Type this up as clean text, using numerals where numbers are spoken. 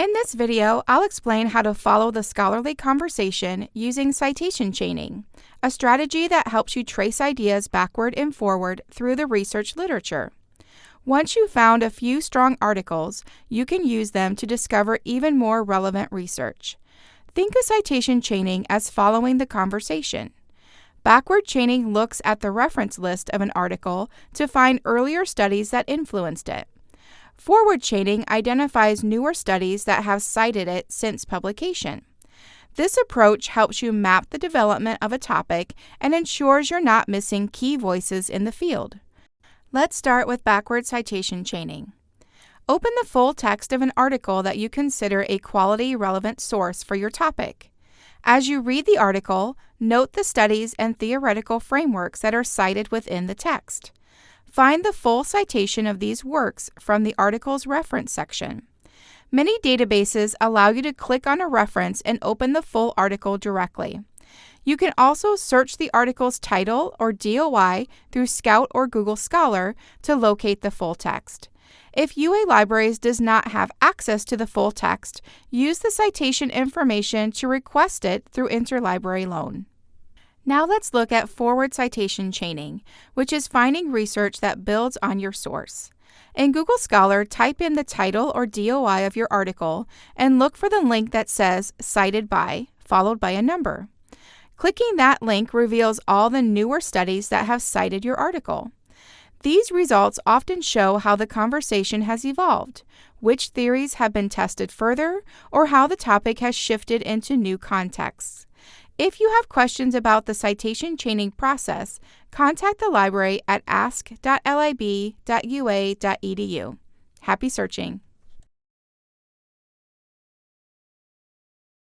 In this video, I'll explain how to follow the scholarly conversation using citation chaining, a strategy that helps you trace ideas backward and forward through the research literature. Once you've found a few strong articles, you can use them to discover even more relevant research. Think of citation chaining as following the conversation. Backward chaining looks at the reference list of an article to find earlier studies that influenced it. Forward chaining identifies newer studies that have cited it since publication. This approach helps you map the development of a topic and ensures you're not missing key voices in the field. Let's start with backward citation chaining. Open the full text of an article that you consider a quality relevant source for your topic. As you read the article, note the studies and theoretical frameworks that are cited within the text. Find the full citation of these works from the article's reference section. Many databases allow you to click on a reference and open the full article directly. You can also search the article's title or DOI through Scout or Google Scholar to locate the full text. If UA Libraries does not have access to the full text, use the citation information to request it through interlibrary loan. Now let's look at forward citation chaining, which is finding research that builds on your source. In Google Scholar, type in the title or DOI of your article and look for the link that says Cited By, followed by a number. Clicking that link reveals all the newer studies that have cited your article. These results often show how the conversation has evolved, which theories have been tested further, or how the topic has shifted into new contexts. If you have questions about the citation chaining process, contact the library at ask.lib.ua.edu. Happy searching!